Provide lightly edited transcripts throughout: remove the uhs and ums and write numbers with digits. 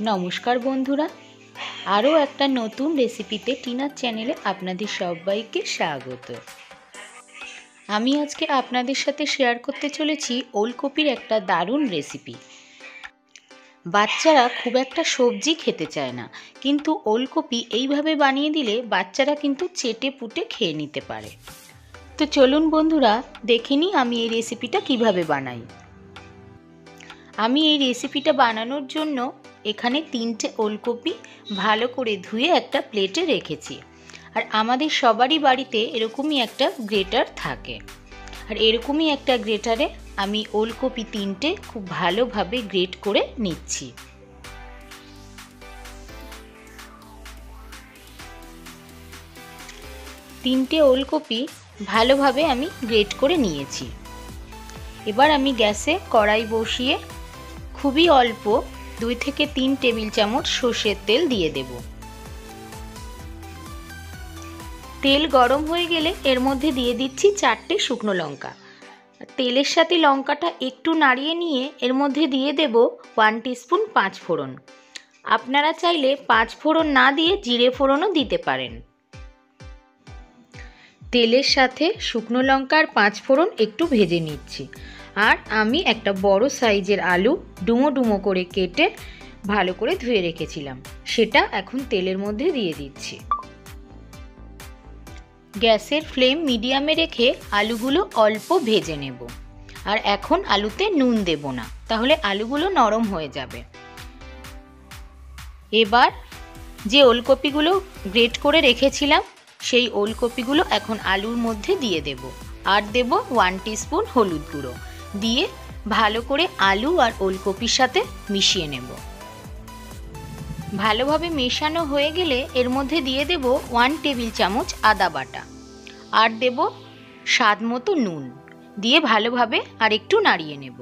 নমস্কার বন্ধুরা, আরও একটা নতুন রেসিপিতে টিনার চ্যানেলে আপনাদের সবাইকে স্বাগত। আমি আজকে আপনাদের সাথে শেয়ার করতে চলেছি ওলকপির একটা দারুণ রেসিপি। বাচ্চারা খুব একটা সবজি খেতে চায় না, কিন্তু ওলকপি এইভাবে বানিয়ে দিলে বাচ্চারা কিন্তু চেটে পুটে খেয়ে নিতে পারে। তো চলুন বন্ধুরা, দেখে নিই আমি এই রেসিপিটা কিভাবে বানাই। আমি এই রেসিপিটা বানানোর জন্য এখানে 3টে ওলকপি ভালো করে ধুয়ে একটা প্লেটে রেখেছি। আর আমাদের সবারই বাড়িতে এরকমই একটা গ্রেটার থাকে, আর এরকমই একটা গ্রেটারে আমি ওলকপি 3টে খুব ভালোভাবে গ্রেট করে নিচ্ছি। তিনটে ওলকপি ভালোভাবে আমি গ্রেট করে নিয়েছি। এবার আমি গ্যাসে কড়াই বসিয়ে খুবই অল্প 2 থেকে 3 টেবিল চামচ সর্ষের তেল দিয়ে দেব। তেল গরম হয়ে গেলে এর মধ্যে দিয়ে দিচ্ছি 4টে শুকনো লঙ্কা। তেলের সাথে লঙ্কাটা একটু নাড়িয়ে নিয়ে এর মধ্যে দিয়ে দেব 1 টিস্পুন 5 ফোড়ন। আপনারা চাইলে 5 ফোড়ন না দিয়ে জিরে ফোড়নও দিতে পারেন। তেলের সাথে শুকনো লঙ্কার 5 ফোড়ন একটু ভেজে নিচ্ছি। আর আমি একটা বড় সাইজের আলু ডুমো ডুমো করে কেটে ভালো করে ধুয়ে রেখেছিলাম, সেটা এখন তেলের মধ্যে দিয়ে দিচ্ছি। গ্যাসের ফ্লেম মিডিয়ামে রেখে আলুগুলো অল্প ভেজে নেব। আর এখন আলুতে নুন দেব না, তাহলে আলুগুলো নরম হয়ে যাবে। এবার যে ওলকপিগুলো গ্রেট করে রেখেছিলাম সেই ওলকপিগুলো এখন আলুর মধ্যে দিয়ে দেব। আর দেব 1 টিস্পুন হলুদ গুঁড়ো দিয়ে ভালো করে আলু আর ওলকপির সাথে মিশিয়ে নেব। ভালোভাবে মেশানো হয়ে গেলে এর মধ্যে দিয়ে দেব 1 টেবিল চামচ আদা বাটা, আর দেব স্বাদ মতো নুন দিয়ে ভালোভাবে আর একটু নাড়িয়ে নেব,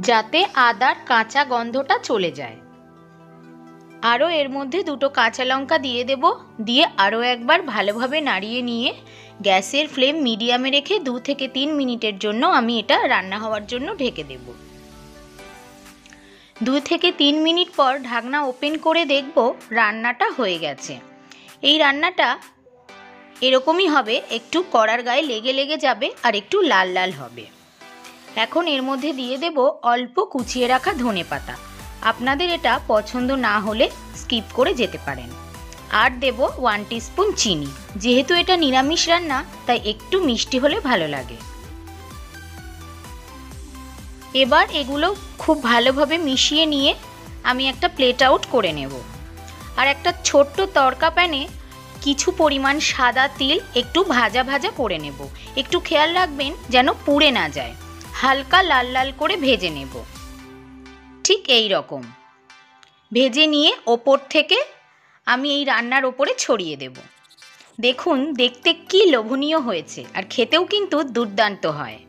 যাতে আদার কাঁচা গন্ধটা চলে যায়। আরও এর মধ্যে 2টো কাঁচা লঙ্কা দিয়ে দেব, দিয়ে আরও একবার ভালোভাবে নাড়িয়ে নিয়ে গ্যাসের ফ্লেম মিডিয়ামে রেখে 2 থেকে 3 মিনিটের জন্য আমি এটা রান্না হওয়ার জন্য ঢেকে দেব। 2 থেকে 3 মিনিট পর ঢাকনা ওপেন করে দেখব রান্নাটা হয়ে গেছে। এই রান্নাটা এরকমই হবে, একটু কড়ার গায়ে লেগে লেগে যাবে আর একটু লাল লাল হবে। এখন এর মধ্যে দিয়ে দেব অল্প কুচিয়ে রাখা ধনেপাতা। আপনাদের এটা পছন্দ না হলে স্কিপ করে যেতে পারেন। আর দেব 1 টিস্পুন চিনি। যেহেতু এটা নিরামিষ রান্না তাই একটু মিষ্টি হলে ভালো লাগে। এবার এগুলো খুব ভালোভাবে মিশিয়ে নিয়ে আমি একটা প্লেট আউট করে নেব। আর একটা ছোট্ট তড়কা প্যানে কিছু পরিমাণ সাদা তিল একটু ভাজা ভাজা করে নেব। একটু খেয়াল রাখবেন যেন পুড়ে না যায়। হালকা লাল লাল করে ভেজে নেব, ঠিক এই রকম ভেজে নিয়ে ওপর থেকে আমি এই রান্নার ওপরে ছড়িয়ে দেব। দেখুন দেখতে কি লোভনীয় হয়েছে, আর খেতেও কিন্তু দুর্দান্ত হয়।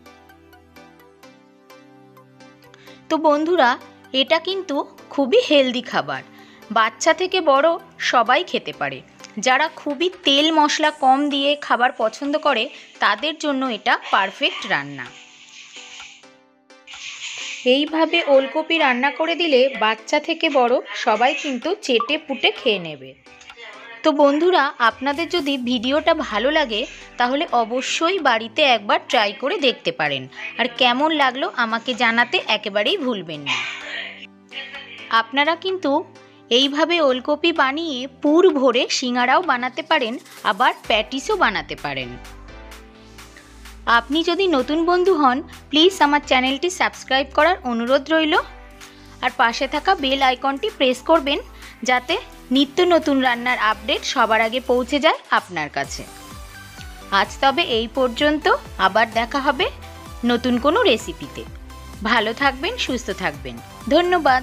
তো বন্ধুরা, এটা কিন্তু খুবই হেলদি খাবার, বাচ্চা থেকে বড় সবাই খেতে পারে। যারা খুবই তেল মশলা কম দিয়ে খাবার পছন্দ করে তাদের জন্য এটা পারফেক্ট রান্না। এইভাবে ওলকপি রান্না করে দিলে বাচ্চা থেকে বড় সবাই কিন্তু চেটে পুটে খেয়ে নেবে। তো বন্ধুরা, আপনাদের যদি ভিডিওটা ভালো লাগে তাহলে অবশ্যই বাড়িতে একবার ট্রাই করে দেখতে পারেন। আর কেমন লাগলো আমাকে জানাতে একেবারেই ভুলবেন না। আপনারা কিন্তু এইভাবে ওলকপি বানিয়ে পুর ভরে সিঙ্গারাও বানাতে পারেন, আবার প্যাটিসও বানাতে পারেন। আপনি যদি নতুন বন্ধু হন প্লিজ আমার চ্যানেলটি সাবস্ক্রাইব করার অনুরোধ রইল। আর পাশে থাকা বেল আইকনটি প্রেস করবেন যাতে নিত্য নতুন রান্নার আপডেট সবার আগে পৌঁছে যায় আপনার কাছে। আজ তবে এই পর্যন্ত, আবার দেখা হবে নতুন কোনো রেসিপিতে। ভালো থাকবেন, সুস্থ থাকবেন। ধন্যবাদ।